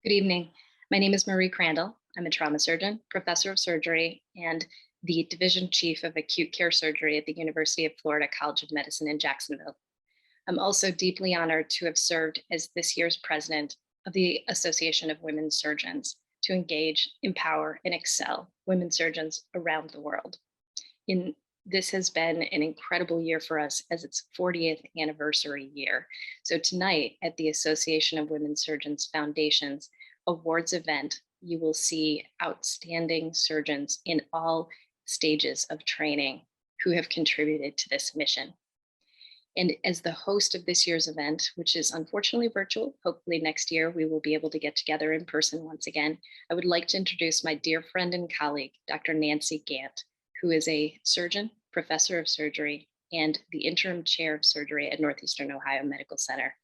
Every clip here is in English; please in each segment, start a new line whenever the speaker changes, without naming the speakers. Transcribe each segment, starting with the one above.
Good evening. My name is Marie Crandall. I'm a trauma surgeon, professor of surgery, and the division chief of acute care surgery at the University of Florida College of Medicine in Jacksonville. I'm also deeply honored to have served as this year's president of the Association of Women Surgeons to engage, empower, and excel women surgeons around the world. In This has been an incredible year for us as its 40th anniversary year. So tonight at the Association of Women Surgeons Foundation's awards event, you will see outstanding surgeons in all stages of training who have contributed to this mission. And as the host of this year's event, which is unfortunately virtual, hopefully next year we will be able to get together in person once again, I would like to introduce my dear friend and colleague, Dr. Nancy Gant, who is a surgeon, professor of surgery, and the interim chair of surgery at Northeastern Ohio Medical Center.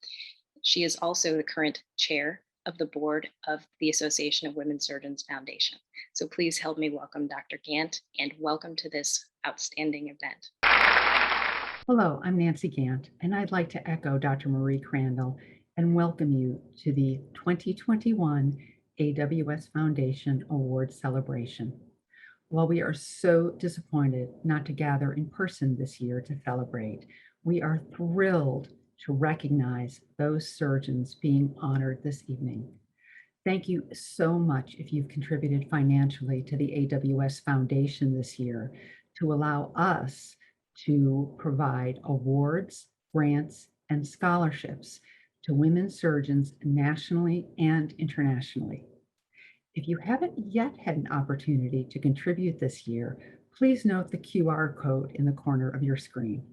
She is also the current chair of the board of the Association of Women Surgeons Foundation. So please help me welcome Dr. Gant and welcome to this outstanding event.
Hello, I'm Nancy Gant, and I'd like to echo Dr. Marie Crandall and welcome you to the 2021 AWS Foundation Award celebration. While we are so disappointed not to gather in person this year to celebrate, we are thrilled to recognize those surgeons being honored this evening. Thank you so much if you've contributed financially to the AWS Foundation this year to allow us to provide awards, grants, and scholarships to women surgeons nationally and internationally. If you haven't yet had an opportunity to contribute this year, please note the QR code in the corner of your screen.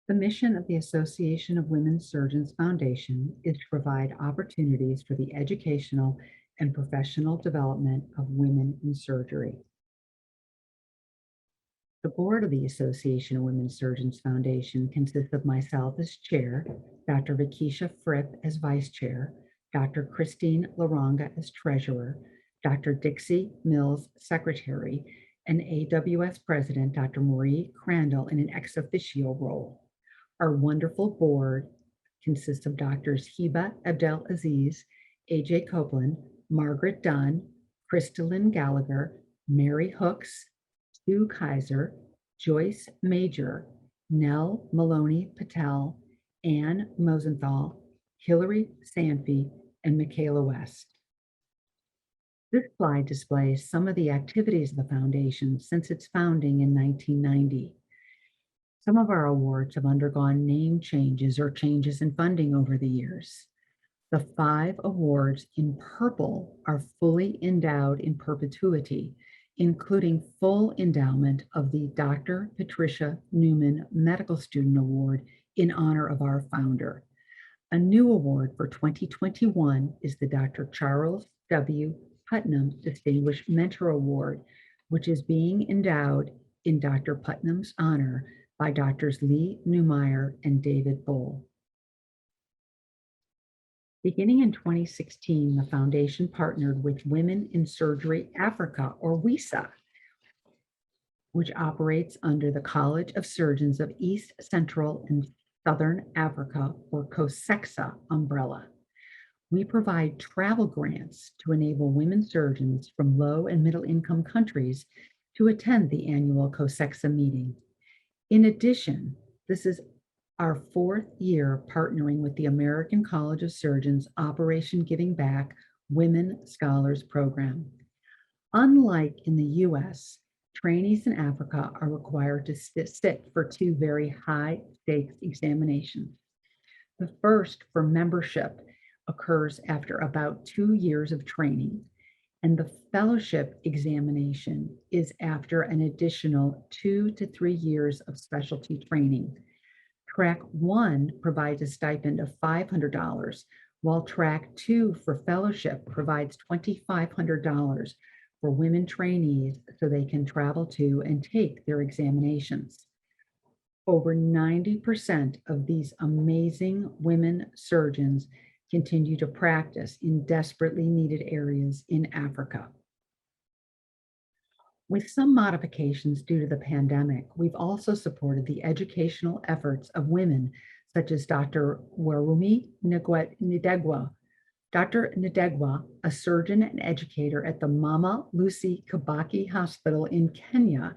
The mission of the Association of Women Surgeons Foundation is to provide opportunities for the educational and professional development of women in surgery. The board of the Association of Women Surgeons Foundation consists of myself as chair, Dr. Vikisha Fripp as vice chair, Dr. Christine Laronga as treasurer, Dr. Dixie Mills secretary, and AWS president, Dr. Marie Crandall, in an ex officio role. Our wonderful board consists of Doctors Hiba Abdel-Aziz, AJ Copeland, Margaret Dunn, Crystalline Gallagher, Mary Hooks, Sue Kaiser, Joyce Major, Nell Maloney Patel, Ann Mosenthal, Hillary Sanfi, and Michaela West. This slide displays some of the activities of the foundation since its founding in 1990. Some of our awards have undergone name changes or changes in funding over the years. The 5 awards in purple are fully endowed in perpetuity, including full endowment of the Dr. Patricia Newman Medical Student Award in honor of our founder. A new award for 2021 is the Dr. Charles W. Putnam Distinguished Mentor Award, which is being endowed in Dr. Putnam's honor by Drs. Lee Newmeyer and David Bull. Beginning in 2016, the foundation partnered with Women in Surgery Africa, or WISA, which operates under the College of Surgeons of East, Central, and Southern Africa, or COSEXA umbrella. We provide travel grants to enable women surgeons from low and middle income countries to attend the annual COSEXA meeting. In addition, this is our 4th year partnering with the American College of Surgeons Operation Giving Back Women Scholars Program. Unlike in the US, trainees in Africa are required to sit for 2 very high stakes examinations. The first, for membership, occurs after about 2 years of training, and the fellowship examination is after an additional 2 to 3 years of specialty training. Track 1 provides a stipend of $500, while Track 2 for fellowship provides $2,500 for women trainees so they can travel to and take their examinations. Over 90% of these amazing women surgeons continue to practice in desperately needed areas in Africa. With some modifications due to the pandemic, we've also supported the educational efforts of women such as Dr. Warumi Ndegwa, Dr. Ndegwa, a surgeon and educator at the Mama Lucy Kibaki Hospital in Kenya,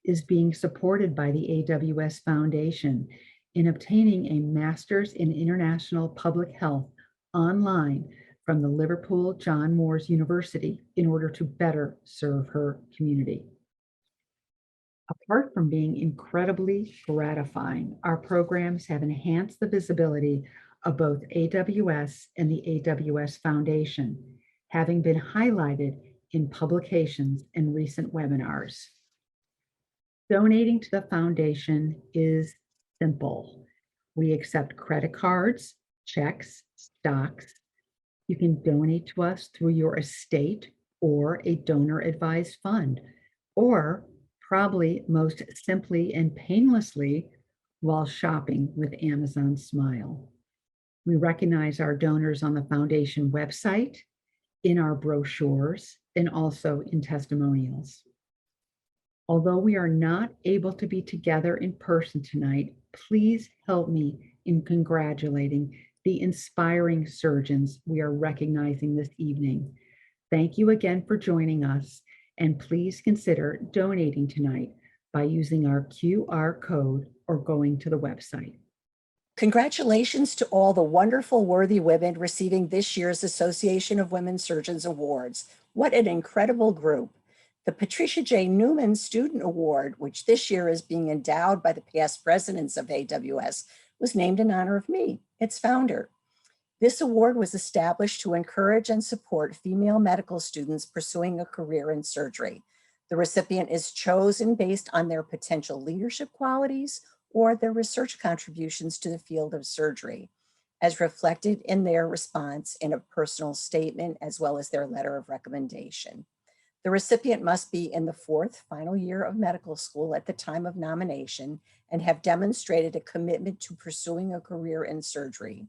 is being supported by the AWS Foundation in obtaining a Master's in International Public Health online from the Liverpool John Moores University in order to better serve her community. Apart from being incredibly gratifying, our programs have enhanced the visibility of both AWS and the AWS Foundation, having been highlighted in publications and recent webinars. Donating to the foundation is simple. We accept credit cards, checks, stocks. You can donate to us through your estate or a donor-advised fund, or probably most simply and painlessly while shopping with Amazon Smile. We recognize our donors on the foundation website, in our brochures, and also in testimonials. Although we are not able to be together in person tonight, please help me in congratulating the inspiring surgeons we are recognizing this evening. Thank you again for joining us, and please consider donating tonight by using our QR code or going to the website.
Congratulations to all the wonderful, worthy women receiving this year's Association of Women Surgeons Awards. What an incredible group. The Patricia J. Newman Student Award, which this year is being endowed by the past presidents of AWS, was named in honor of me, its founder. This award was established to encourage and support female medical students pursuing a career in surgery. The recipient is chosen based on their potential leadership qualities or their research contributions to the field of surgery, as reflected in their response in a personal statement, as well as their letter of recommendation. The recipient must be in the fourth final year of medical school at the time of nomination and have demonstrated a commitment to pursuing a career in surgery.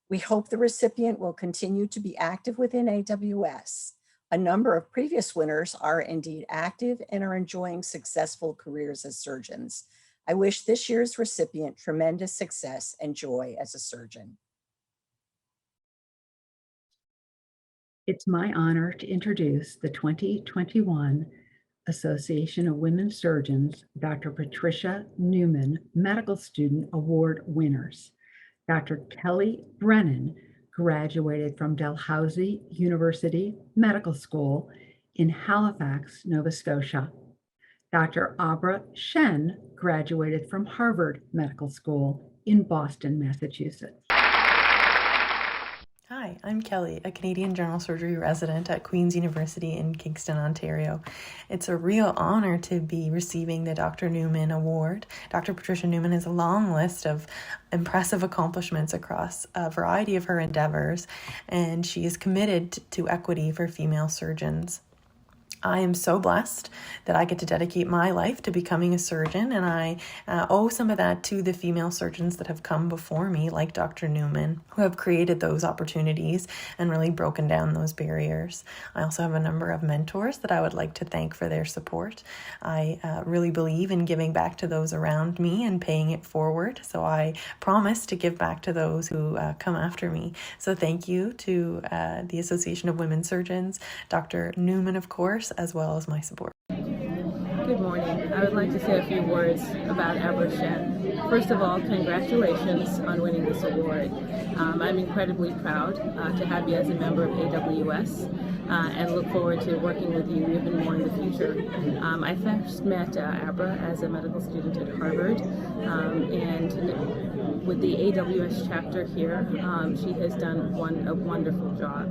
We hope the recipient will continue to be active within AWS. A number of previous winners are indeed active and are enjoying successful careers as surgeons. I wish this year's recipient tremendous success and joy as a surgeon.
It's my honor to introduce the 2021 Association of Women Surgeons, Dr. Patricia Newman Medical Student Award winners. Dr. Kelly Brennan graduated from Dalhousie University Medical School in Halifax, Nova Scotia. Dr. Abra Shen graduated from Harvard Medical School in Boston, Massachusetts.
Hi, I'm Kelly, a Canadian general surgery resident at Queen's University in Kingston, Ontario. It's a real honor to be receiving the Dr. Newman Award. Dr. Patricia Newman has a long list of impressive accomplishments across a variety of her endeavors, and she is committed to equity for female surgeons. I am so blessed that I get to dedicate my life to becoming a surgeon, and I owe some of that to the female surgeons that have come before me, like Dr. Newman, who have created those opportunities and really broken down those barriers. I also have a number of mentors that I would like to thank for their support. I really believe in giving back to those around me and paying it forward, so I promise to give back to those who come after me. So thank you to the Association of Women Surgeons, Dr. Newman, of course, as well as my support.
Good morning. I would like to say a few words about Abra Shen. First of all, congratulations on winning this award. I'm incredibly proud to have you as a member of AWS and look forward to working with you even more in the future. I first met Abra as a medical student at Harvard, and with the AWS chapter here, she has done a wonderful job.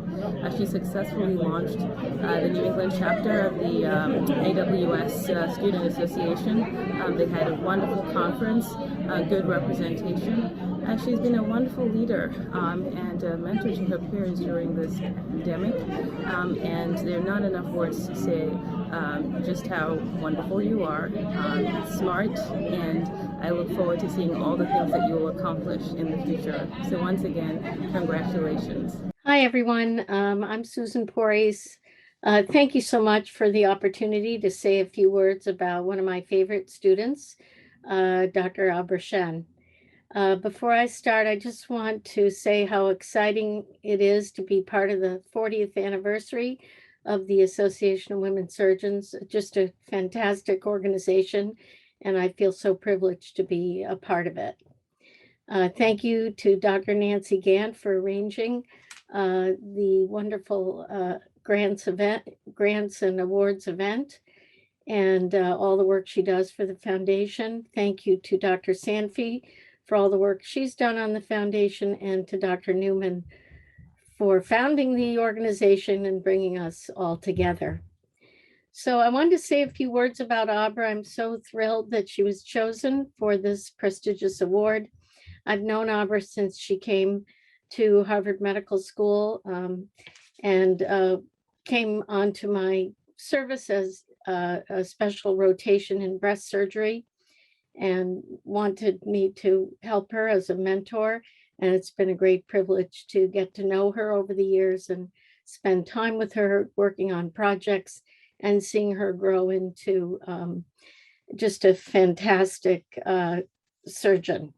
She successfully launched the New England chapter of the AWS Student Association. They had a wonderful conference, good representation. She's been a wonderful leader and a mentor to her peers during this pandemic. And there are not enough words to say just how wonderful you are, smart, and I look forward to seeing all the things that you will accomplish in the future. So once again, congratulations.
Hi, everyone. I'm Susan Porres. Thank you so much for the opportunity to say a few words about one of my favorite students, Dr. Abra Shen. Before I start, I just want to say how exciting it is to be part of the 40th anniversary of the Association of Women Surgeons. Just a fantastic organization, and I feel so privileged to be a part of it. Thank you to Dr. Nancy Gant for arranging the wonderful grants and awards event, and all the work she does for the foundation. Thank you to Dr. Sanfi for all the work she's done on the foundation, and to Dr. Newman for founding the organization and bringing us all together. So I wanted to say a few words about Abra. I'm so thrilled that she was chosen for this prestigious award. I've known Abra since she came to Harvard Medical School and came onto my service as a special rotation in breast surgery, and wanted me to help her as a mentor. And it's been a great privilege to get to know her over the years and spend time with her working on projects and seeing her grow into just a fantastic surgeon.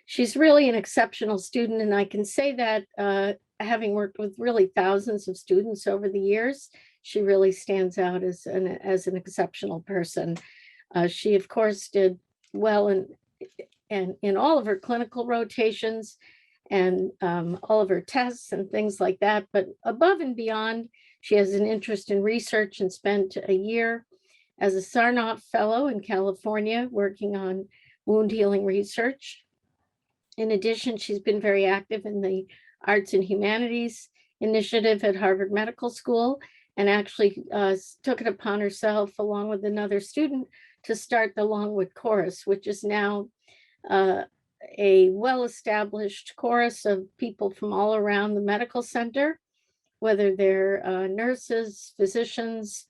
She's really an exceptional student, and I can say that having worked with really thousands of students over the years, she really stands out as an exceptional person. She, of course, did well in all of her clinical rotations and all of her tests and things like that. But above and beyond, she has an interest in research and spent a year as a Sarnoff Fellow in California working on wound healing research. In addition, she's been very active in the Arts and Humanities Initiative at Harvard Medical School, and actually took it upon herself, along with another student, to start the Longwood Chorus, which is now a well-established chorus of people from all around the medical center, whether they're nurses, physicians,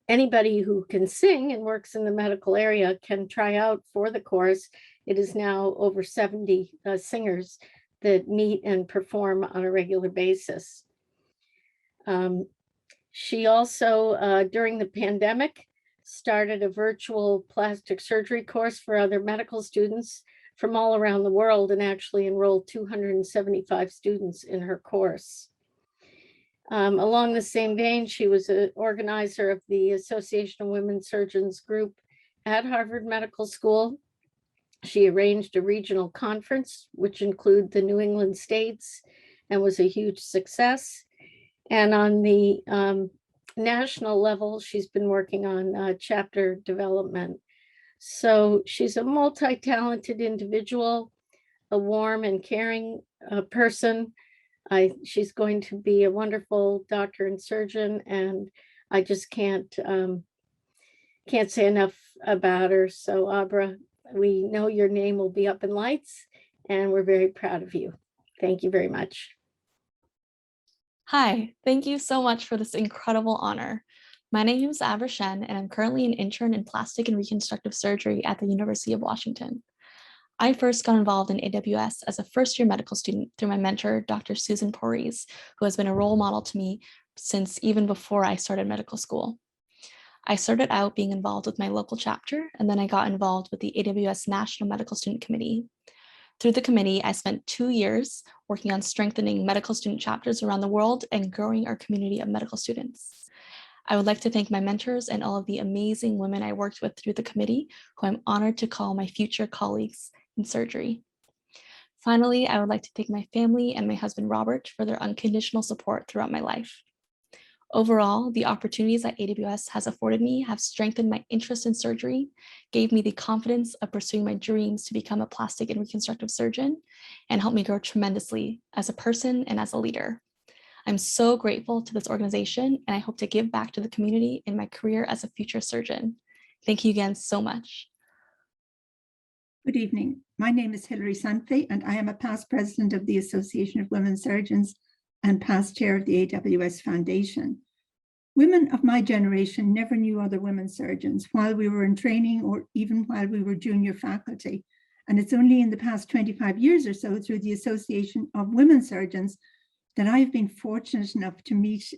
anybody who can sing and works in the medical area can try out for the chorus. It is now over 70 singers that meet and perform on a regular basis. She also, during the pandemic, started a virtual plastic surgery course for other medical students from all around the world, and actually enrolled 275 students in her course. Along the same vein, she was an organizer of the Association of Women Surgeons group at Harvard Medical School. She arranged a regional conference, which included the New England states, and was a huge success. And on the national level, she's been working on chapter development. So she's a multi-talented individual, a warm and caring person. She's going to be a wonderful doctor and surgeon, and I just can't say enough about her. So Abra, we know your name will be up in lights, and we're very proud of you. Thank you very much.
Hi, thank you so much for this incredible honor. My name is Abra Shen, and I'm currently an intern in plastic and reconstructive surgery at the University of Washington. I first got involved in AWS as a first-year medical student through my mentor, Dr. Susan Porres, who has been a role model to me since even before I started medical school. I started out being involved with my local chapter, and then I got involved with the AWS National Medical Student Committee. Through the committee, I spent 2 years working on strengthening medical student chapters around the world and growing our community of medical students. I would like to thank my mentors and all of the amazing women I worked with through the committee, who I'm honored to call my future colleagues in surgery. Finally, I would like to thank my family and my husband, Robert, for their unconditional support throughout my life. Overall, the opportunities that AWS has afforded me have strengthened my interest in surgery, gave me the confidence of pursuing my dreams to become a plastic and reconstructive surgeon, and helped me grow tremendously as a person and as a leader. I'm so grateful to this organization, and I hope to give back to the community in my career as a future surgeon. Thank you again so much.
Good evening. My name is Hilary Sanfi, and I am a past president of the Association of Women Surgeons and past chair of the AWS Foundation. Women of my generation never knew other women surgeons while we were in training or even while we were junior faculty. And it's only in the past 25 years or so through the Association of Women Surgeons that I've been fortunate enough to meet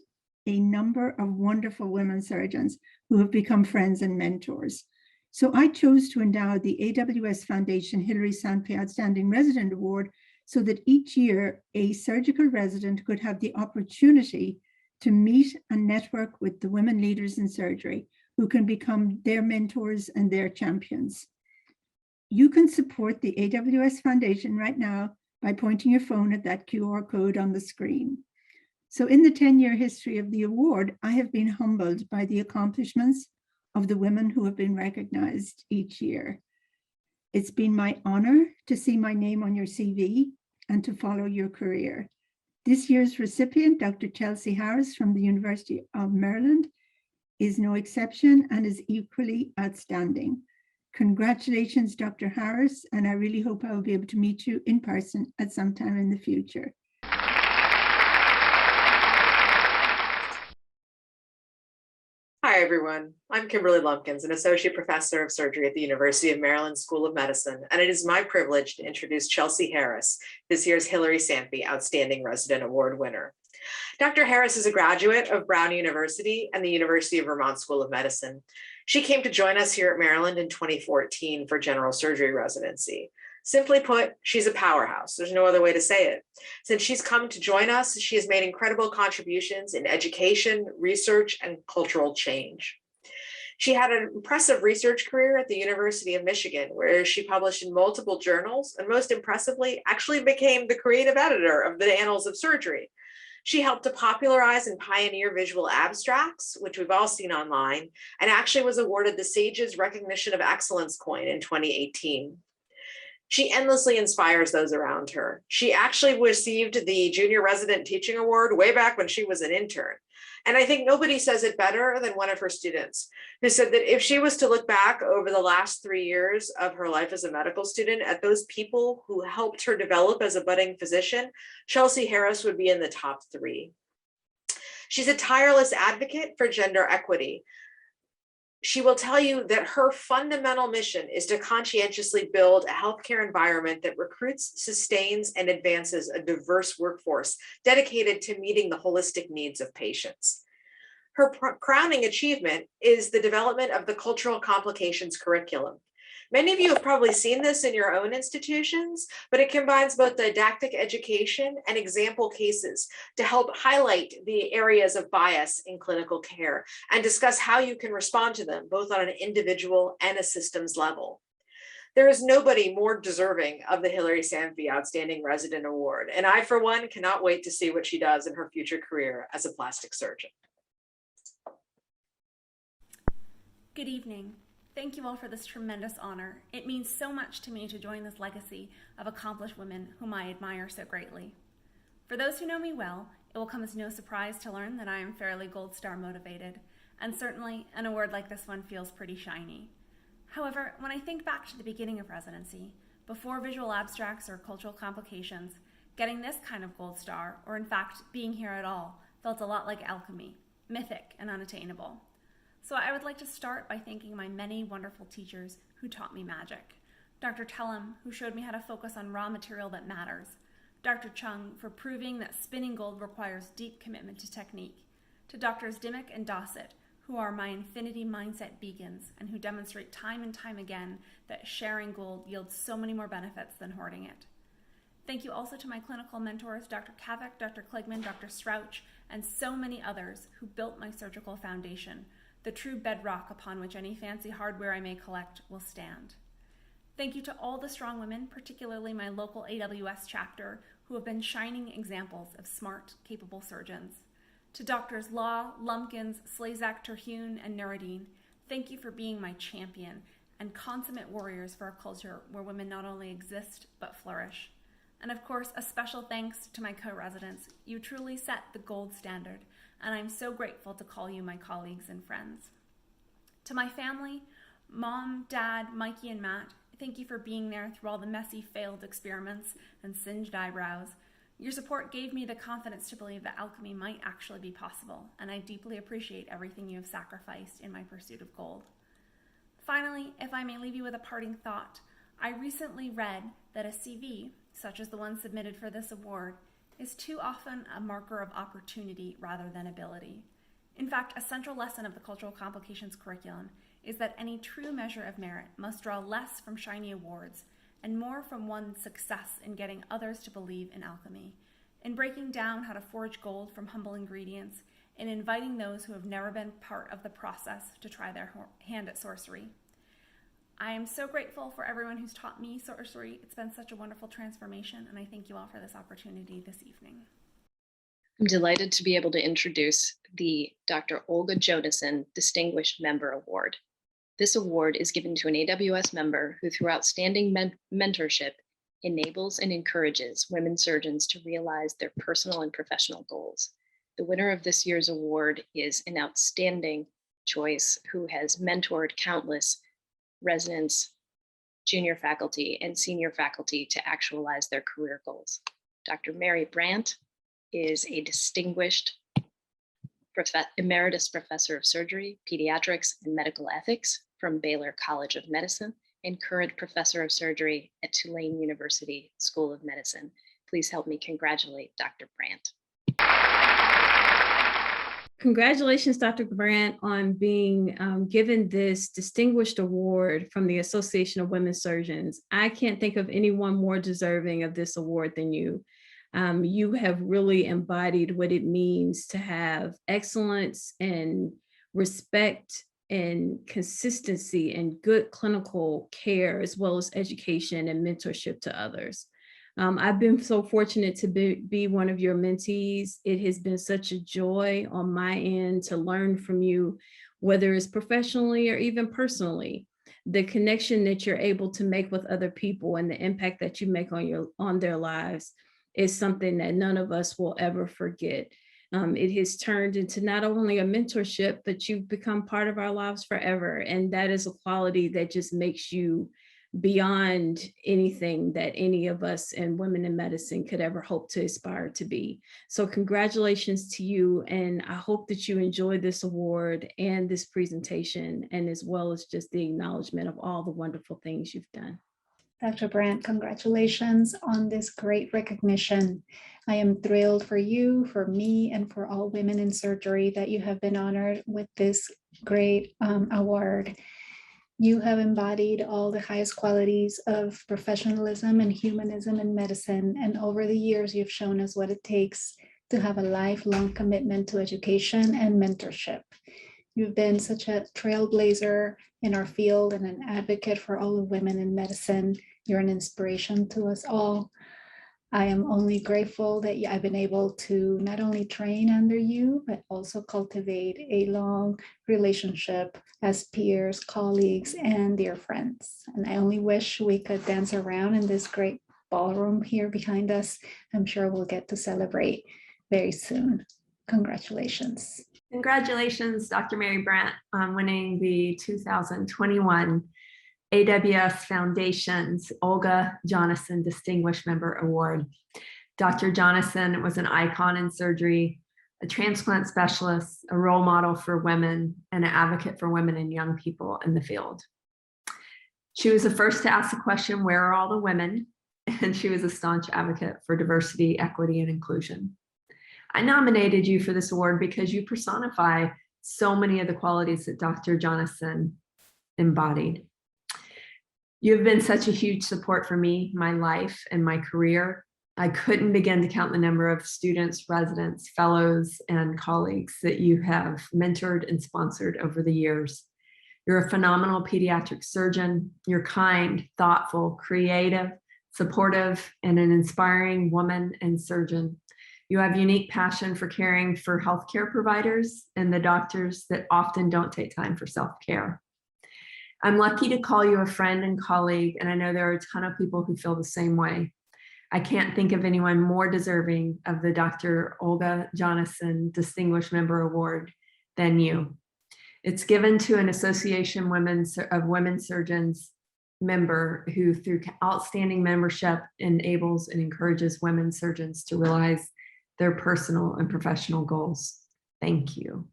a number of wonderful women surgeons who have become friends and mentors. So I chose to endow the AWS Foundation Hilary Sanfi Outstanding Resident Award so that each year a surgical resident could have the opportunity to meet and network with the women leaders in surgery who can become their mentors and their champions. You can support the AWS Foundation right now by pointing your phone at that QR code on the screen. So in the 10-year history of the award, I have been humbled by the accomplishments of the women who have been recognized each year. It's been my honor to see my name on your CV and to follow your career. This year's recipient, Dr. Chelsea Harris from the University of Maryland, is no exception and is equally outstanding. Congratulations, Dr. Harris, and I really hope I will be able to meet you in person at some time in the future.
Hi, everyone. I'm Kimberly Lumpkins, an associate professor of surgery at the University of Maryland School of Medicine, and it is my privilege to introduce Chelsea Harris, this year's Hilary Sanfi Outstanding Resident Award winner. Dr. Harris is a graduate of Brown University and the University of Vermont School of Medicine. She came to join us here at Maryland in 2014 for general surgery residency. Simply put, she's a powerhouse. There's no other way to say it. Since she's come to join us, she has made incredible contributions in education, research, and cultural change. She had an impressive research career at the University of Michigan, where she published in multiple journals, and most impressively, actually became the creative editor of the Annals of Surgery. She helped to popularize and pioneer visual abstracts, which we've all seen online, and actually was awarded the SAGES Recognition of Excellence coin in 2018. She endlessly inspires those around her. She actually received the Junior Resident Teaching Award way back when she was an intern. And I think nobody says it better than one of her students, who said that if she was to look back over the last 3 years of her life as a medical student at those people who helped her develop as a budding physician, Chelsea Harris would be in the top 3. She's a tireless advocate for gender equity. She will tell you that her fundamental mission is to conscientiously build a healthcare environment that recruits, sustains, and advances a diverse workforce dedicated to meeting the holistic needs of patients. Her crowning achievement is the development of the Cultural Complications curriculum. Many of you have probably seen this in your own institutions, but it combines both didactic education and example cases to help highlight the areas of bias in clinical care and discuss how you can respond to them, both on an individual and a systems level. There is nobody more deserving of the Hilary Sanfi Outstanding Resident Award, and I, for one, cannot wait to see what she does in her future career as a plastic surgeon.
Good evening. Thank you all for this tremendous honor. It means so much to me to join this legacy of accomplished women whom I admire so greatly. For those who know me well, it will come as no surprise to learn that I am fairly Gold Star motivated, and certainly an award like this one feels pretty shiny. However, when I think back to the beginning of residency, before visual abstracts or cultural complications, getting this kind of Gold Star, or in fact being here at all, felt a lot like alchemy, mythic and unattainable. So I would like to start by thanking my many wonderful teachers who taught me magic. Dr. Tellem, who showed me how to focus on raw material that matters. Dr. Chung, for proving that spinning gold requires deep commitment to technique. To Drs. Dimmick and Dossett, who are my infinity mindset beacons and who demonstrate time and time again that sharing gold yields so many more benefits than hoarding it. Thank you also to my clinical mentors, Dr. Kavik, Dr. Kligman, Dr. Strouch, and so many others who built my surgical foundation, the true bedrock upon which any fancy hardware I may collect will stand. Thank you to all the strong women, particularly my local AWS chapter, who have been shining examples of smart, capable surgeons. To Drs. Law, Lumpkins, Slazak, Terhune, and Nuruddin, thank you for being my champion and consummate warriors for a culture where women not only exist, but flourish. And of course, a special thanks to my co-residents. You truly set the gold standard, and I'm so grateful to call you my colleagues and friends. To my family, Mom, Dad, Mikey, and Matt, thank you for being there through all the messy failed experiments and singed eyebrows. Your support gave me the confidence to believe that alchemy might actually be possible, and I deeply appreciate everything you have sacrificed in my pursuit of gold. Finally, if I may leave you with a parting thought, I recently read that a CV, such as the one submitted for this award, is too often a marker of opportunity rather than ability. In fact, a central lesson of the Cultural Complications curriculum is that any true measure of merit must draw less from shiny awards and more from one's success in getting others to believe in alchemy, in breaking down how to forge gold from humble ingredients, and inviting those who have never been part of the process to try their hand at sorcery. I am so grateful for everyone who's taught me sorcery. It's been such a wonderful transformation, and I thank you all for this opportunity this evening.
I'm delighted to be able to introduce the Dr. Olga Jonason Distinguished Member Award. This award is given to an AWS member who, through outstanding mentorship, enables and encourages women surgeons to realize their personal and professional goals. The winner of this year's award is an outstanding choice who has mentored countless residents, junior faculty, and senior faculty to actualize their career goals. Dr. Mary Brandt is a distinguished emeritus professor of surgery, pediatrics, and medical ethics from Baylor College of Medicine and current professor of surgery at Tulane University School of Medicine. Please help me congratulate Dr. Brandt.
Congratulations, Dr. Brandt, on being given this distinguished award from the Association of Women Surgeons. I can't think of anyone more deserving of this award than you. You have really embodied what it means to have excellence and respect and consistency and good clinical care, as well as education and mentorship to others. I've been so fortunate to be one of your mentees. It has been such a joy on my end to learn from you, whether it's professionally or even personally. The connection that you're able to make with other people and the impact that you make on their lives is something that none of us will ever forget. It has turned into not only a mentorship, but you've become part of our lives forever. And that is a quality that just makes you beyond anything that any of us and women in medicine could ever hope to aspire to be. So congratulations to you. And I hope that you enjoy this award and this presentation, and as well as just the acknowledgement of all the wonderful things you've done.
Dr. Brandt, congratulations on this great recognition. I am thrilled for you, for me, and for all women in surgery that you have been honored with this great award. You have embodied all the highest qualities of professionalism and humanism in medicine, and over the years, you've shown us what it takes to have a lifelong commitment to education and mentorship. You've been such a trailblazer in our field and an advocate for all the women in medicine. You're an inspiration to us all. I am only grateful that I've been able to not only train under you, but also cultivate a long relationship as peers, colleagues, and dear friends. And I only wish we could dance around in this great ballroom here behind us. I'm sure we'll get to celebrate very soon. Congratulations.
Congratulations, Dr. Mary Brandt, on winning the 2021 AWS Foundation's Olga Jonason Distinguished Member Award. Dr. Jonason was an icon in surgery, a transplant specialist, a role model for women, and an advocate for women and young people in the field. She was the first to ask the question, where are all the women? And she was a staunch advocate for diversity, equity, and inclusion. I nominated you for this award because you personify so many of the qualities that Dr. Jonason embodied. You've been such a huge support for me, my life, and my career. I couldn't begin to count the number of students, residents, fellows, and colleagues that you have mentored and sponsored over the years. You're a phenomenal pediatric surgeon. You're kind, thoughtful, creative, supportive, and an inspiring woman and surgeon. You have unique passion for caring for healthcare providers and the doctors that often don't take time for self-care. I'm lucky to call you a friend and colleague, and I know there are a ton of people who feel the same way. I can't think of anyone more deserving of the Dr. Olga Jonason Distinguished Member Award than you. It's given to an Association of Women Surgeons member who, through outstanding membership, enables and encourages women surgeons to realize their personal and professional goals. Thank you.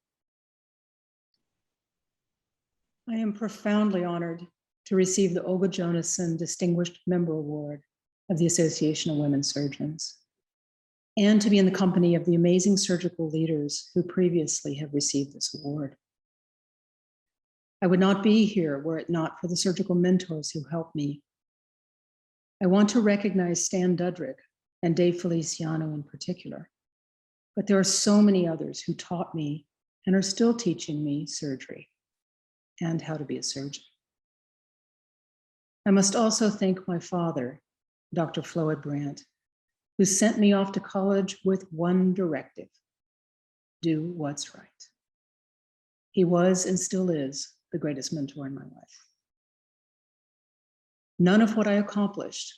I am profoundly honored to receive the Olga Jonason Distinguished Member Award of the Association of Women Surgeons, and to be in the company of the amazing surgical leaders who previously have received this award. I would not be here were it not for the surgical mentors who helped me. I want to recognize Stan Dudrick and Dave Feliciano in particular, but there are so many others who taught me and are still teaching me surgery and how to be a surgeon. I must also thank my father, Dr. Floyd Brandt, who sent me off to college with one directive: do what's right. He was and still is the greatest mentor in my life. None of what I accomplished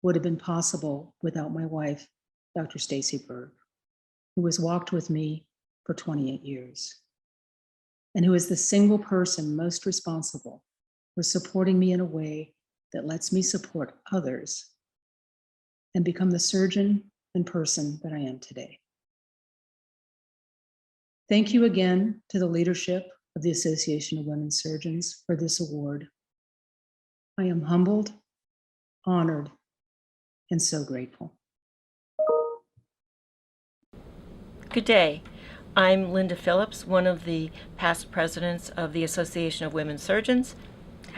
would have been possible without my wife, Dr. Stacy Berg, who has walked with me for 28 years, and who is the single person most responsible for supporting me in a way that lets me support others and become the surgeon and person that I am today. Thank you again to the leadership of the Association of Women Surgeons for this award. I am humbled, honored, and so grateful.
Good day. I'm Linda Phillips, one of the past presidents of the Association of Women Surgeons.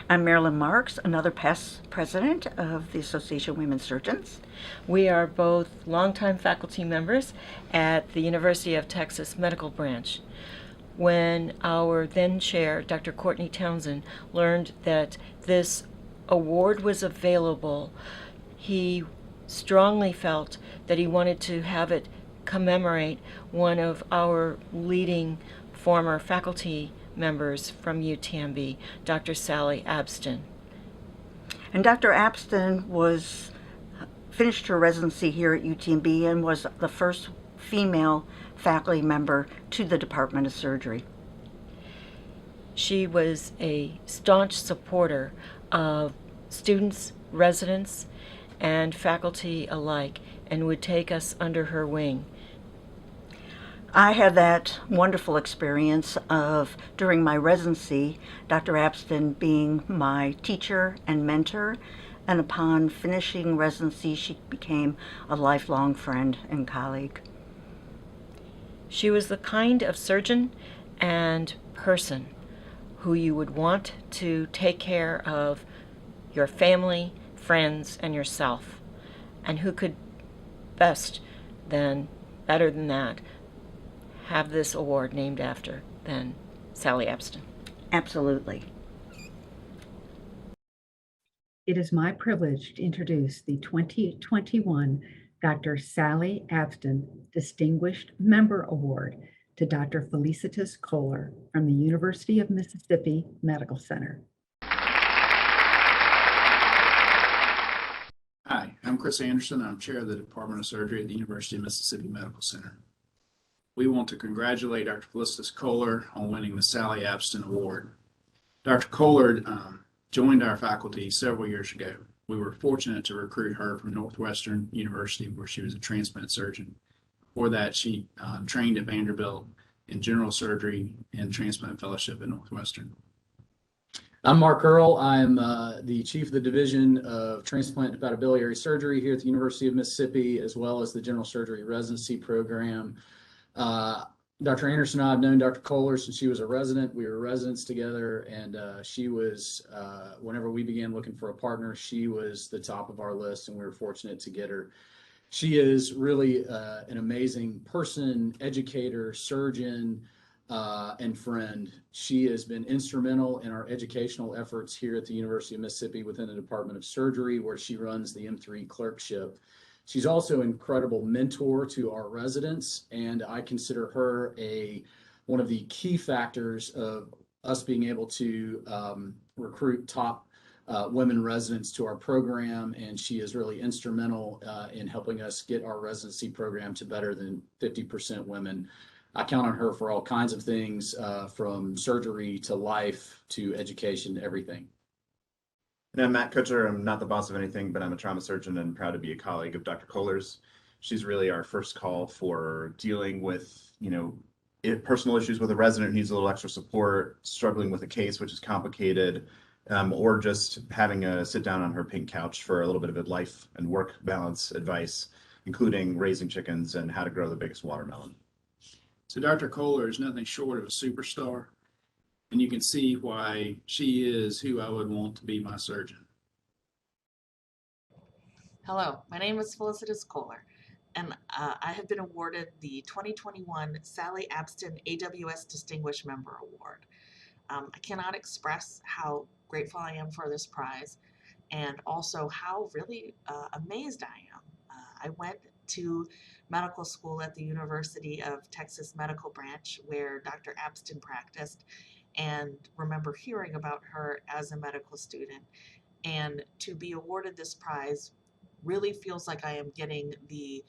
I'm Marilyn Marks, another past president of the Association of Women Surgeons.
We are both longtime faculty members at the University of Texas Medical Branch. When our then chair, Dr. Courtney Townsend, learned that this award was available, he strongly felt that he wanted to have it commemorate one of our leading former faculty members from UTMB, Dr. Sally Abston.
And Dr. Abston finished her residency here at UTMB and was the first female faculty member to the Department of Surgery.
She was a staunch supporter of students, residents, and faculty alike, and would take us under her wing.
I had that wonderful experience of, during my residency, Dr. Abston being my teacher and mentor, and upon finishing residency, she became a lifelong friend and colleague.
She was the kind of surgeon and person who you would want to take care of your family, friends, and yourself, and who could better than that, have this award named after than Sally Abston.
Absolutely.
It is my privilege to introduce the 2021 Dr. Sally Abston Distinguished Member Award to Dr. Felicitas Kohler from the University of Mississippi Medical Center.
Hi, I'm Chris Anderson. I'm chair of the Department of Surgery at the University of Mississippi Medical Center. We want to congratulate Dr. Felicitas Kohler on winning the Sally Abston Award. Dr. Kohler joined our faculty several years ago. We were fortunate to recruit her from Northwestern University, where she was a transplant surgeon. Before that, she trained at Vanderbilt in general surgery and transplant fellowship at Northwestern.
I'm Mark Earl. I'm the chief of the Division of Transplant and Hepatobiliary Surgery here at the University of Mississippi, as well as the General Surgery Residency Program. Dr. Anderson and I have known Dr. Kohler since she was a resident. We were residents together, and she was, whenever we began looking for a partner, she was the top of our list, and we were fortunate to get her. She is really an amazing person, educator, surgeon, and friend. She has been instrumental in our educational efforts here at the University of Mississippi within the Department of Surgery, where she runs the M3 clerkship. She's also an incredible mentor to our residents, and I consider her one of the key factors of us being able to recruit top women residents to our program, and she is really instrumental in helping us get our residency program to better than 50% women. I count on her for all kinds of things, from surgery to life to education to everything.
And I'm Matt Kutcher. I'm not the boss of anything, but I'm a trauma surgeon and proud to be a colleague of Dr. Kohler's. She's really our first call for dealing with, personal issues with a resident who needs a little extra support, struggling with a case which is complicated, or just having a sit down on her pink couch for a little bit of a life and work balance advice, including raising chickens and how to grow the biggest watermelon.
So Dr. Kohler is nothing short of a superstar. and you can see why she is who I would want to be my surgeon.
Hello, my name is Felicitas Kohler, and I have been awarded the 2021 Sally Abston AWS Distinguished Member Award. I cannot express how grateful I am for this prize and also how really amazed I am. I went to medical school at the University of Texas Medical Branch where Dr. Abston practiced and remember hearing about her as a medical student. And to be awarded this prize really feels like I am getting the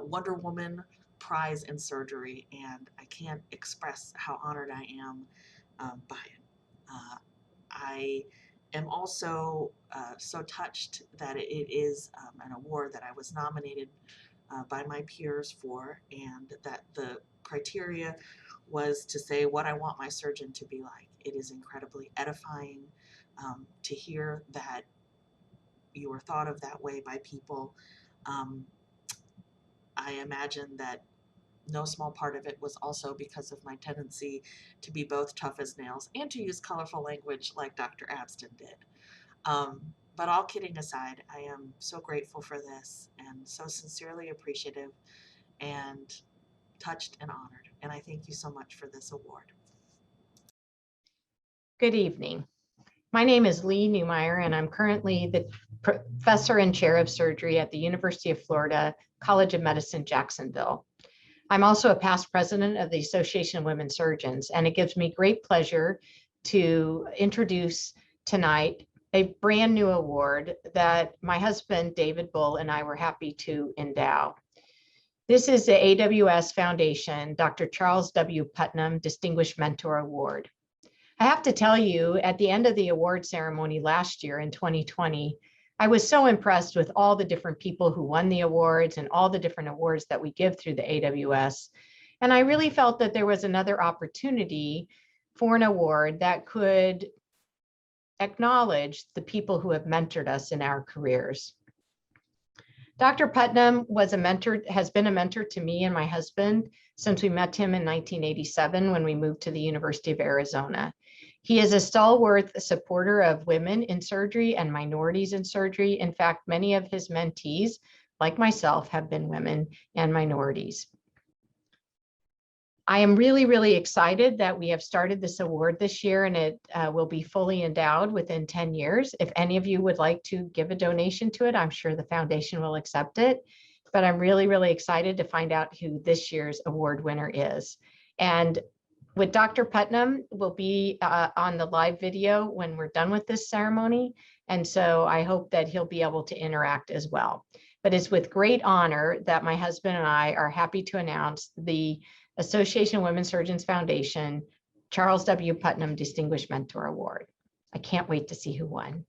Wonder Woman prize in surgery, and I can't express how honored I am by it. I am also so touched that it is an award that I was nominated by my peers for, and that the criteria was to say what I want my surgeon to be like. It is incredibly edifying to hear that you were thought of that way by people. I imagine that no small part of it was also because of my tendency to be both tough as nails and to use colorful language like Dr. Abston did. But all kidding aside, I am so grateful for this and so sincerely appreciative and touched and honored. And I thank you so much for this award.
Good evening. My name is Lee Newmeyer, and I'm currently the professor and chair of surgery at the University of Florida College of Medicine, Jacksonville. I'm also a past president of the Association of Women Surgeons, and it gives me great pleasure to introduce tonight a brand new award that my husband, David Bull, and I were happy to endow. This is the AWS Foundation Dr. Charles W. Putnam Distinguished Mentor Award. I have to tell you, at the end of the award ceremony last year in 2020, I was so impressed with all the different people who won the awards and all the different awards that we give through the AWS. And I really felt that there was another opportunity for an award that could acknowledge the people who have mentored us in our careers. Dr. Putnam has been a mentor to me and my husband since we met him in 1987 when we moved to the University of Arizona. He is a stalwart supporter of women in surgery and minorities in surgery. In fact, many of his mentees, like myself, have been women and minorities. I am really, really excited that we have started this award this year, and it will be fully endowed within 10 years. If any of you would like to give a donation to it, I'm sure the foundation will accept it. But I'm really, really excited to find out who this year's award winner is. And with Dr. Putnam, we'll be on the live video when we're done with this ceremony. And so I hope that he'll be able to interact as well. But it's with great honor that my husband and I are happy to announce the Association of Women Surgeons Foundation Charles W. Putnam Distinguished Mentor Award. I can't wait to see who won.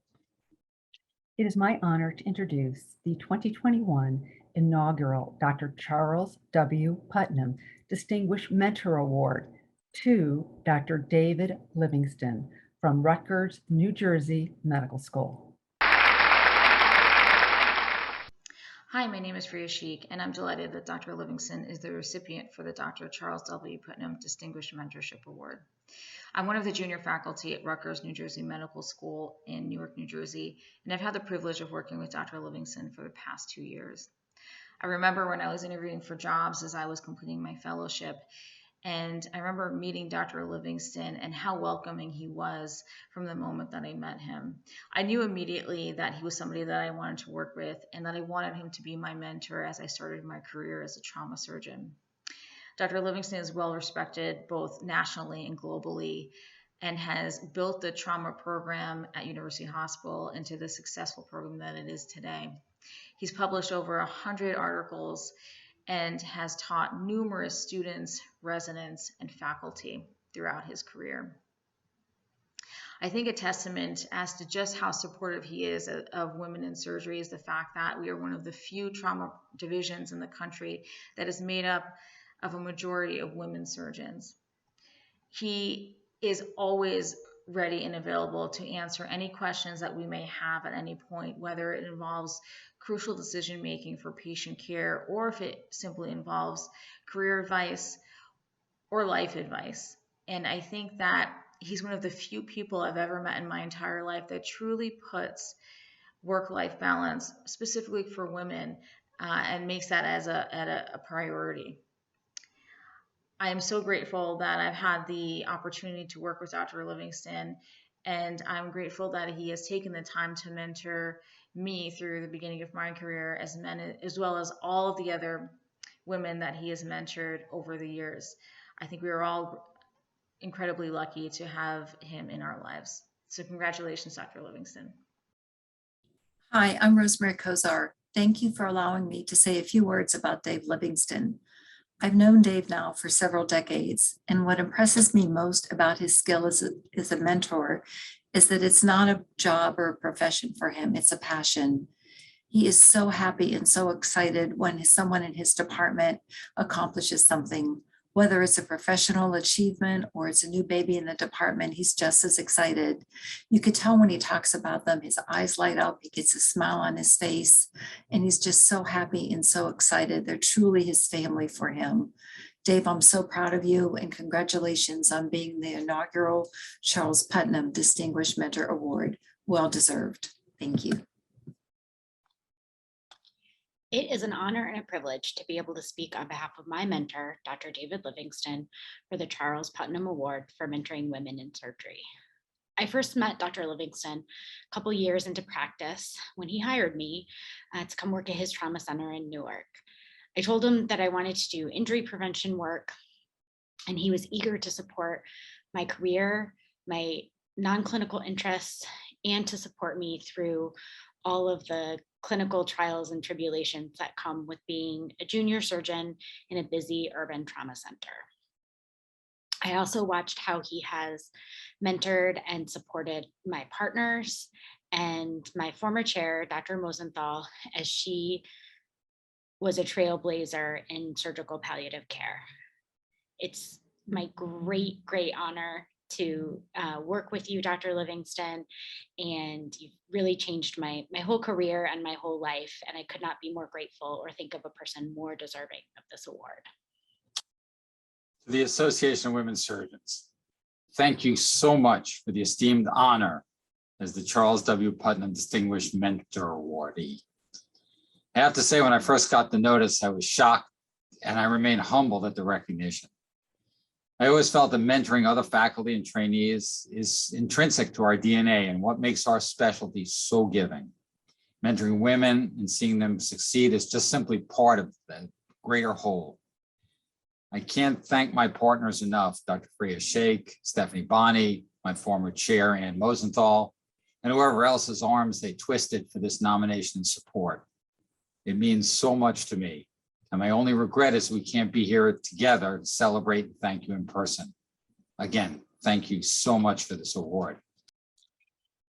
It is my honor to introduce the 2021 inaugural Dr. Charles W. Putnam Distinguished Mentor Award to Dr. David Livingston from Rutgers, New Jersey Medical School.
Hi, my name is Freya Sheik, and I'm delighted that Dr. Livingston is the recipient for the Dr. Charles W. Putnam Distinguished Mentorship Award. I'm one of the junior faculty at Rutgers, New Jersey Medical School in Newark, New Jersey, and I've had the privilege of working with Dr. Livingston for the past 2 years. I remember when I was interviewing for jobs as I was completing my fellowship, and I remember meeting Dr. Livingston and how welcoming he was from the moment that I met him. I knew immediately that he was somebody that I wanted to work with and that I wanted him to be my mentor as I started my career as a trauma surgeon. Dr. Livingston is well respected both nationally and globally and has built the trauma program at University Hospital into the successful program that it is today. He's published over 100 articles and has taught numerous students, residents, and faculty throughout his career. I think a testament as to just how supportive he is of women in surgery is the fact that we are one of the few trauma divisions in the country that is made up of a majority of women surgeons. He is always ready and available to answer any questions that we may have at any point, whether it involves crucial decision making for patient care or if it simply involves career advice or life advice. And I think that he's one of the few people I've ever met in my entire life that truly puts work-life balance specifically for women and makes that as a priority. I am so grateful that I've had the opportunity to work with Dr. Livingston, and I'm grateful that he has taken the time to mentor me through the beginning of my career as well as all of the other women that he has mentored over the years. I think we are all incredibly lucky to have him in our lives. So congratulations, Dr. Livingston.
Hi, I'm Rosemary Kozar. Thank you for allowing me to say a few words about Dave Livingston. I've known Dave now for several decades, and what impresses me most about his skill as a mentor is that it's not a job or a profession for him, it's a passion. He is so happy and so excited when someone in his department accomplishes something, whether it's a professional achievement or it's a new baby in the department, he's just as excited. You could tell when he talks about them, his eyes light up, he gets a smile on his face, and he's just so happy and so excited. They're truly his family for him. Dave, I'm so proud of you, and congratulations on being the inaugural Charles Putnam Distinguished Mentor Award. Well deserved. Thank you.
It is an honor and a privilege to be able to speak on behalf of my mentor, Dr. David Livingston, for the Charles Putnam Award for Mentoring Women in Surgery. I first met Dr. Livingston a couple years into practice when he hired me to come work at his trauma center in Newark. I told him that I wanted to do injury prevention work, and he was eager to support my career, my non-clinical interests, and to support me through all of the clinical trials and tribulations that come with being a junior surgeon in a busy urban trauma center. I also watched how he has mentored and supported my partners and my former chair, Dr. Mosenthal, as she was a trailblazer in surgical palliative care. It's my great, great honor to work with you, Dr. Livingston, and you've really changed my whole career and my whole life, and I could not be more grateful or think of a person more deserving of this award.
To the Association of Women Surgeons, thank you so much for the esteemed honor as the Charles W. Putnam Distinguished Mentor Awardee. I have to say, when I first got the notice, I was shocked, and I remain humbled at the recognition. I always felt that mentoring other faculty and trainees is intrinsic to our DNA and what makes our specialty so giving. Mentoring women and seeing them succeed is just simply part of the greater whole. I can't thank my partners enough, Dr. Freya Sheikh, Stephanie Bonney, my former chair, Ann Mosenthal, and whoever else's arms they twisted for this nomination and support. It means so much to me. And my only regret is we can't be here together to celebrate and thank you in person. Again, thank you so much for this award.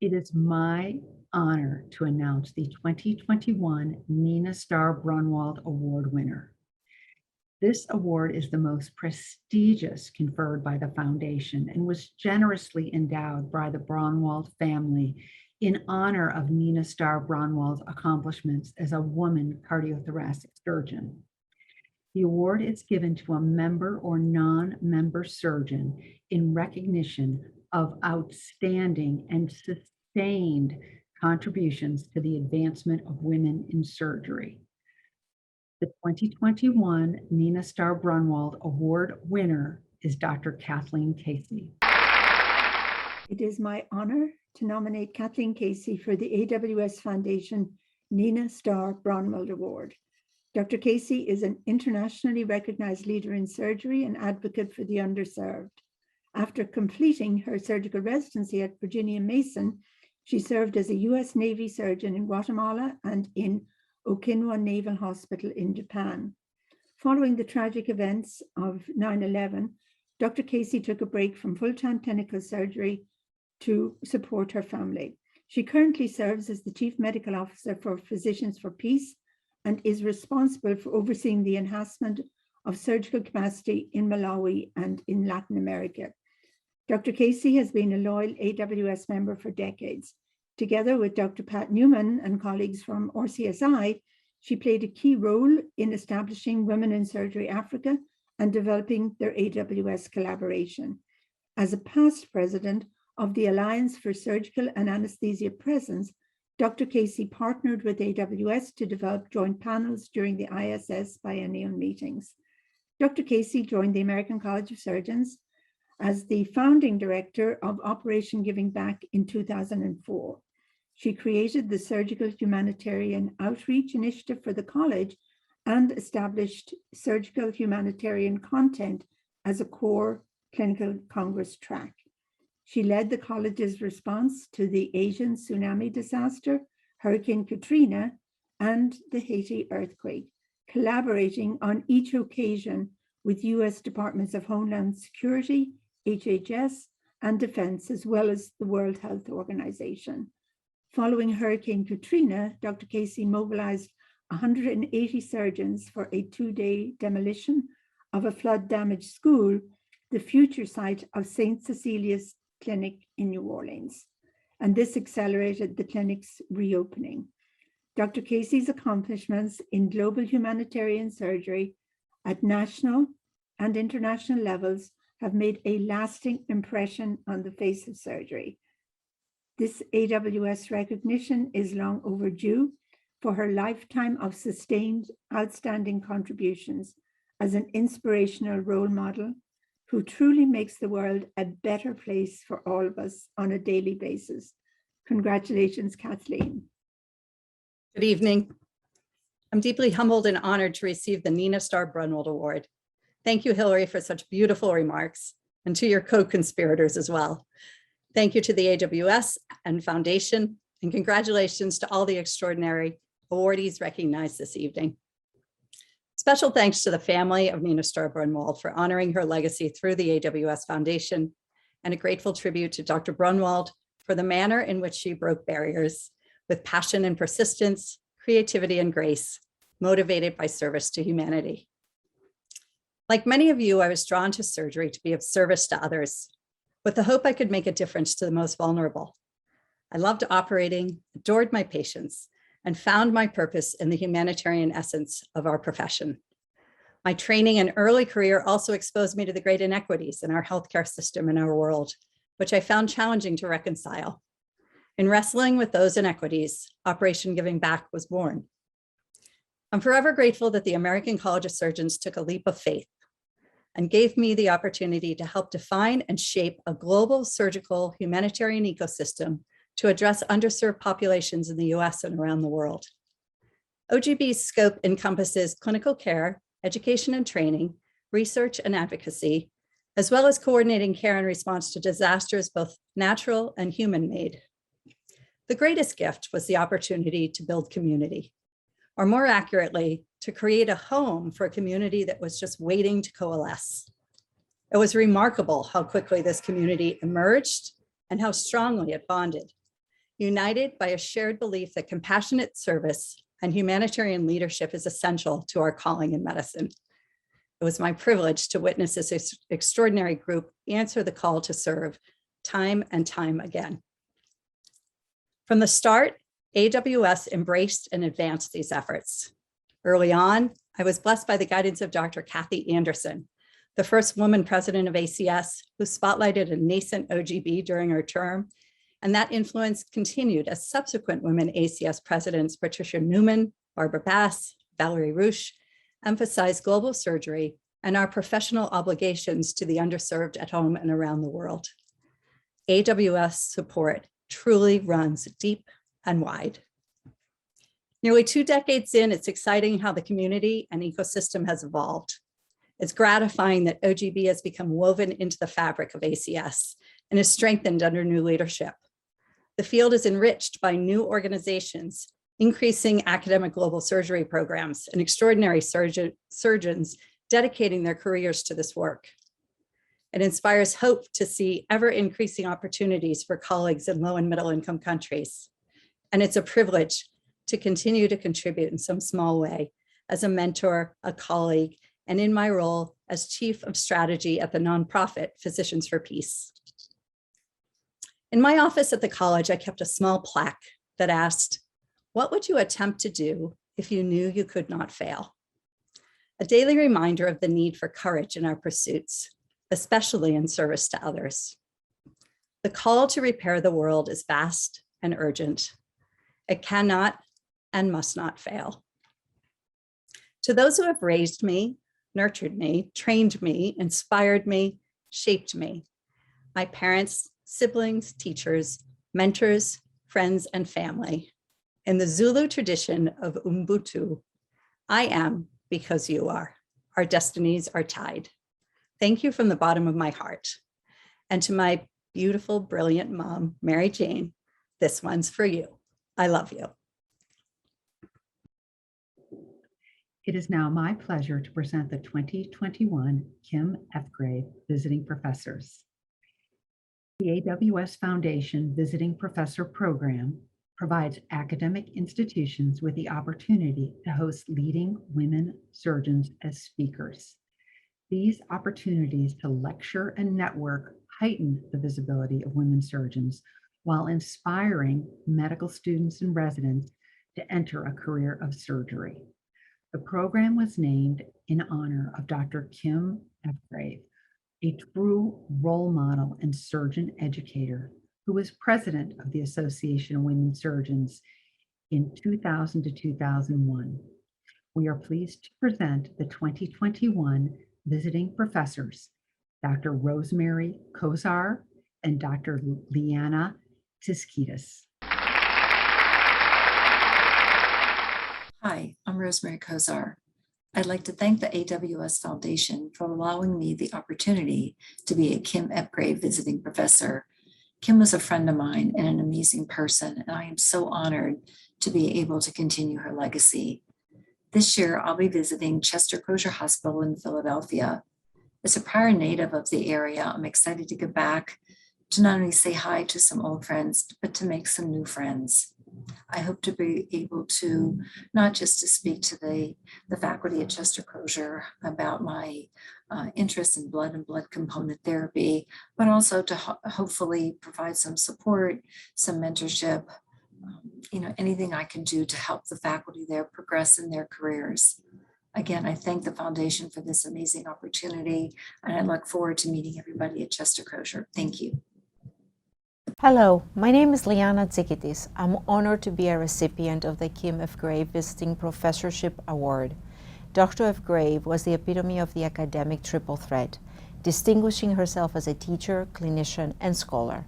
It is my honor to announce the 2021 Nina Starr Braunwald Award winner. This award is the most prestigious conferred by the foundation and was generously endowed by the Braunwald family in honor of Nina Starr Braunwald's accomplishments as a woman cardiothoracic surgeon. The award is given to a member or non-member surgeon in recognition of outstanding and sustained contributions to the advancement of women in surgery. The 2021 Nina Starr Braunwald Award winner is Dr. Kathleen Casey.
It is my honor to nominate Kathleen Casey for the AWS Foundation Nina Starr Braunwald Award. Dr. Casey is an internationally recognized leader in surgery and advocate for the underserved. After completing her surgical residency at Virginia Mason, she served as a U.S. Navy surgeon in Guatemala and in Okinawa Naval Hospital in Japan. Following the tragic events of 9/11, Dr. Casey took a break from full-time clinical surgery to support her family. She currently serves as the Chief Medical Officer for Physicians for Peace and is responsible for overseeing the enhancement of surgical capacity in Malawi and in Latin America. Dr. Casey has been a loyal AWS member for decades. Together with Dr. Pat Newman and colleagues from RCSI, she played a key role in establishing Women in Surgery Africa and developing their AWS collaboration. As a past president of the Alliance for Surgical and Anesthesia Presence, Dr. Casey partnered with AWS to develop joint panels during the ISS biennial meetings. Dr. Casey joined the American College of Surgeons as the founding director of Operation Giving Back in 2004. She created the Surgical Humanitarian Outreach Initiative for the college and established surgical humanitarian content as a core clinical congress track. She led the college's response to the Asian tsunami disaster, Hurricane Katrina, and the Haiti earthquake, collaborating on each occasion with US Departments of Homeland Security, HHS, and Defense, as well as the World Health Organization. Following Hurricane Katrina, Dr. Casey mobilized 180 surgeons for a 2-day demolition of a flood-damaged school, the future site of St. Cecilia's Clinic in New Orleans. And this accelerated the clinic's reopening. Dr. Casey's accomplishments in global humanitarian surgery at national and international levels have made a lasting impression on the face of surgery. This AWS recognition is long overdue for her lifetime of sustained, outstanding contributions as an inspirational role model who truly makes the world a better place for all of us on a daily basis. Congratulations, Kathleen.
Good evening. I'm deeply humbled and honored to receive the Nina Starr Braunwald Award. Thank you, Hillary, for such beautiful remarks, and to your co-conspirators as well. Thank you to the AWS and Foundation, and congratulations to all the extraordinary awardees recognized this evening. Special thanks to the family of Nina Starr Braunwald for honoring her legacy through the AWS Foundation, and a grateful tribute to Dr. Braunwald for the manner in which she broke barriers with passion and persistence, creativity and grace, motivated by service to humanity. Like many of you, I was drawn to surgery to be of service to others, with the hope I could make a difference to the most vulnerable. I loved operating, adored my patients, and found my purpose in the humanitarian essence of our profession. My training and early career also exposed me to the great inequities in our healthcare system and our world, which I found challenging to reconcile. In wrestling with those inequities, Operation Giving Back was born. I'm forever grateful that the American College of Surgeons took a leap of faith and gave me the opportunity to help define and shape a global surgical humanitarian ecosystem to address underserved populations in the US and around the world. OGB's scope encompasses clinical care, education and training, research and advocacy, as well as coordinating care in response to disasters, both natural and human-made. The greatest gift was the opportunity to build community, or more accurately, to create a home for a community that was just waiting to coalesce. It was remarkable how quickly this community emerged and how strongly it bonded, united by a shared belief that compassionate service and humanitarian leadership is essential to our calling in medicine. It was my privilege to witness this extraordinary group answer the call to serve time and time again. From the start, AWS embraced and advanced these efforts. Early on, I was blessed by the guidance of Dr. Kathy Anderson, the first woman president of ACS, who spotlighted a nascent OGB during her term, and that influence continued as subsequent women ACS presidents, Patricia Newman, Barbara Bass, Valerie Rush, emphasized global surgery and our professional obligations to the underserved at home and around the world. AWS support truly runs deep and wide. Nearly 2 decades in, it's exciting how the community and ecosystem has evolved. It's gratifying that OGB has become woven into the fabric of ACS and is strengthened under new leadership. The field is enriched by new organizations, increasing academic global surgery programs, and extraordinary surgeons dedicating their careers to this work. It inspires hope to see ever-increasing opportunities for colleagues in low and middle-income countries. And it's a privilege to continue to contribute in some small way as a mentor, a colleague, and in my role as Chief of Strategy at the nonprofit Physicians for Peace. In my office at the college, I kept a small plaque that asked, "What would you attempt to do if you knew you could not fail?" A daily reminder of the need for courage in our pursuits, especially in service to others. The call to repair the world is vast and urgent. It cannot and must not fail. To those who have raised me, nurtured me, trained me, inspired me, shaped me, my parents, siblings, teachers, mentors, friends, and family, in the Zulu tradition of Ubuntu, I am because you are. Our destinies are tied. Thank you from the bottom of my heart. And to my beautiful, brilliant mom, Mary Jane, this one's for you. I love you.
It is now my pleasure to present the 2021 Kim F. Grave Visiting Professors. The AWS Foundation Visiting Professor Program provides academic institutions with the opportunity to host leading women surgeons as speakers. These opportunities to lecture and network heighten the visibility of women surgeons while inspiring medical students and residents to enter a career of surgery. The program was named in honor of Dr. Kim F. Grave, a true role model and surgeon educator who was president of the Association of Women Surgeons in 2000 to 2001. We are pleased to present the 2021 visiting professors, Dr. Rosemary Kozar and Dr. Liana Tiskidis.
Hi, I'm Rosemary Kozar. I'd like to thank the AWS Foundation for allowing me the opportunity to be a Kim F. Grave visiting professor. Kim was a friend of mine and an amazing person, and I am so honored to be able to continue her legacy. This year, I'll be visiting Chester Crozier Hospital in Philadelphia. As a prior native of the area, I'm excited to get back to not only say hi to some old friends, but to make some new friends. I hope to be able to, not just to speak to the faculty at Chester Crozier about my interest in blood and blood component therapy, but also to hopefully provide some support, some mentorship, anything I can do to help the faculty there progress in their careers. Again, I thank the foundation for this amazing opportunity, and I look forward to meeting everybody at Chester Crozier. Thank you.
Hello, my name is Liana Tsikitis. I'm honored to be a recipient of the Kim F. Grave Visiting Professorship Award. Dr. F. Grave was the epitome of the academic triple threat, distinguishing herself as a teacher, clinician, and scholar.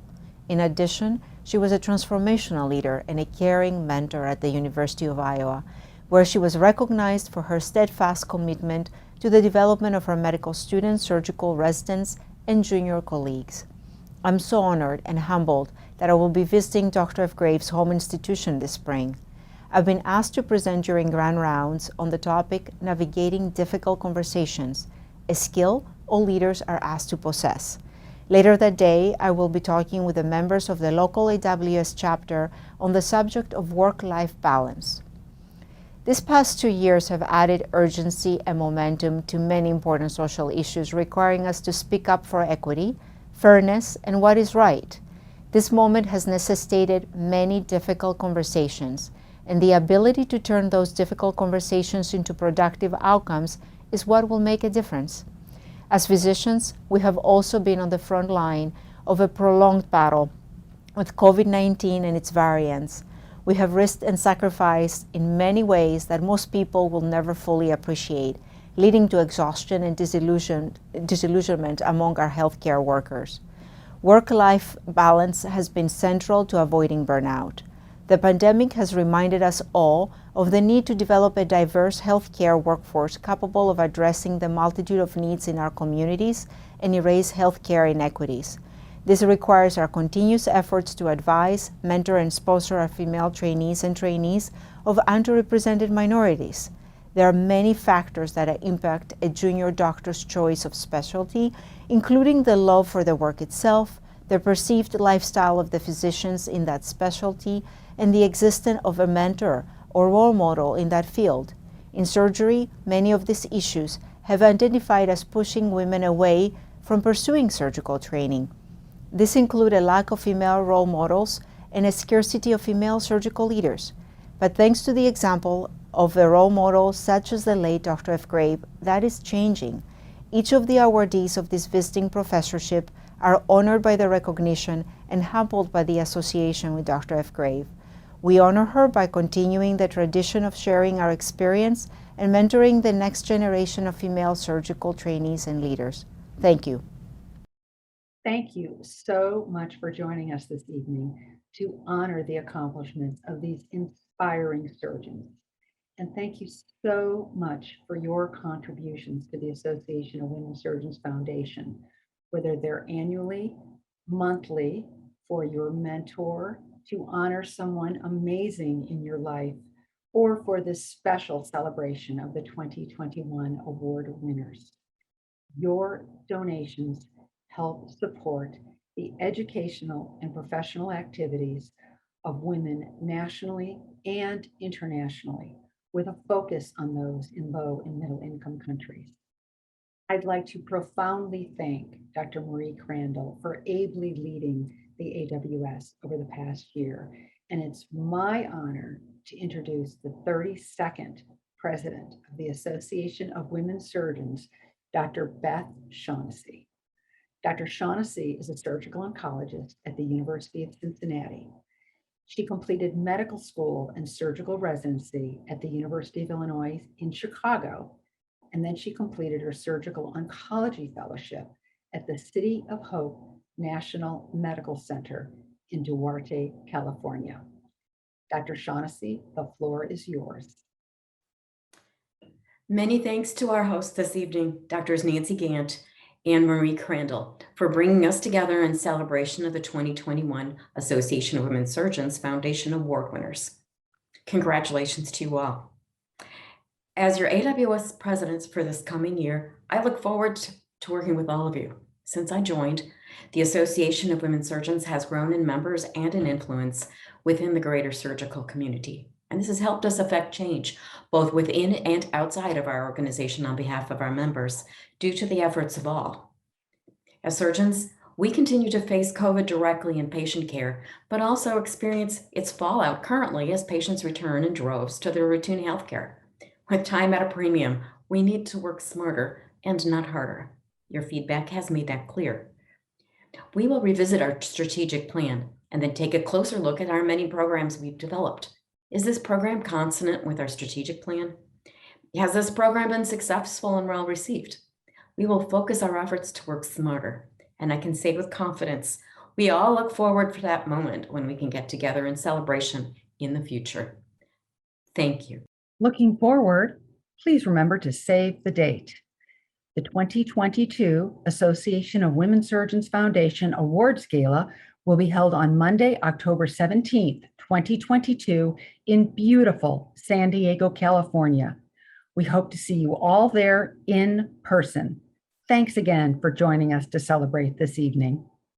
In addition, she was a transformational leader and a caring mentor at the University of Iowa, where she was recognized for her steadfast commitment to the development of her medical students, surgical residents, and junior colleagues. I'm so honored and humbled that I will be visiting Dr. F. Grave's home institution this spring. I've been asked to present during grand rounds on the topic Navigating Difficult Conversations, a skill all leaders are asked to possess. Later that day, I will be talking with the members of the local AWS chapter on the subject of work-life balance. These past 2 years have added urgency and momentum to many important social issues requiring us to speak up for equity, fairness, and what is right. This moment has necessitated many difficult conversations, and the ability to turn those difficult conversations into productive outcomes is what will make a difference. As physicians, we have also been on the front line of a prolonged battle with COVID-19 and its variants. We have risked and sacrificed in many ways that most people will never fully appreciate, leading to exhaustion and disillusionment among our healthcare workers. Work-life balance has been central to avoiding burnout. The pandemic has reminded us all of the need to develop a diverse healthcare workforce capable of addressing the multitude of needs in our communities and erase healthcare inequities. This requires our continuous efforts to advise, mentor, and sponsor our female trainees and trainees of underrepresented minorities. There are many factors that impact a junior doctor's choice of specialty, including the love for the work itself, the perceived lifestyle of the physicians in that specialty, and the existence of a mentor or role model in that field. In surgery, many of these issues have identified as pushing women away from pursuing surgical training. These include a lack of female role models and a scarcity of female surgical leaders. But thanks to the example of a role model such as the late Dr. F. Grave, that is changing. Each of the awardees of this visiting professorship are honored by the recognition and humbled by the association with Dr. F. Grave. We honor her by continuing the tradition of sharing our experience and mentoring the next generation of female surgical trainees and leaders. Thank you.
Thank you so much for joining us this evening to honor the accomplishments of these inspiring surgeons. And thank you so much for your contributions to the Association of Women Surgeons Foundation, whether they're annually, monthly, for your mentor, to honor someone amazing in your life, or for this special celebration of the 2021 award winners. Your donations help support the educational and professional activities of women nationally and internationally, with a focus on those in low and middle income countries. I'd like to profoundly thank Dr. Marie Crandall for ably leading the AWS over the past year. And it's my honor to introduce the 32nd president of the Association of Women Surgeons, Dr. Beth Shaughnessy. Dr. Shaughnessy is a surgical oncologist at the University of Cincinnati. She completed medical school and surgical residency at the University of Illinois in Chicago, and then she completed her surgical oncology fellowship at the City of Hope National Medical Center in Duarte, California. Dr. Shaughnessy, the floor is yours.
Many thanks to our hosts this evening, Drs. Nancy Gant and Marie Crandall, for bringing us together in celebration of the 2021 Association of Women Surgeons Foundation Award winners. Congratulations to you all. As your AWS presidents for this coming year, I look forward to working with all of you. Since I joined, the Association of Women Surgeons has grown in members and in influence within the greater surgical community. And this has helped us affect change, both within and outside of our organization on behalf of our members, due to the efforts of all. As surgeons, we continue to face COVID directly in patient care, but also experience its fallout currently as patients return in droves to their routine healthcare. With time at a premium, we need to work smarter and not harder. Your feedback has made that clear. We will revisit our strategic plan and then take a closer look at our many programs we've developed. Is this program consonant with our strategic plan? Has this program been successful and well received? We will focus our efforts to work smarter, and I can say with confidence, we all look forward for that moment when we can get together in celebration in the future. Thank you.
Looking forward, please remember to save the date. The 2022 Association of Women Surgeons Foundation Awards Gala will be held on Monday, October 17th, 2022 in beautiful San Diego, California. We hope to see you all there in person. Thanks again for joining us to celebrate this evening.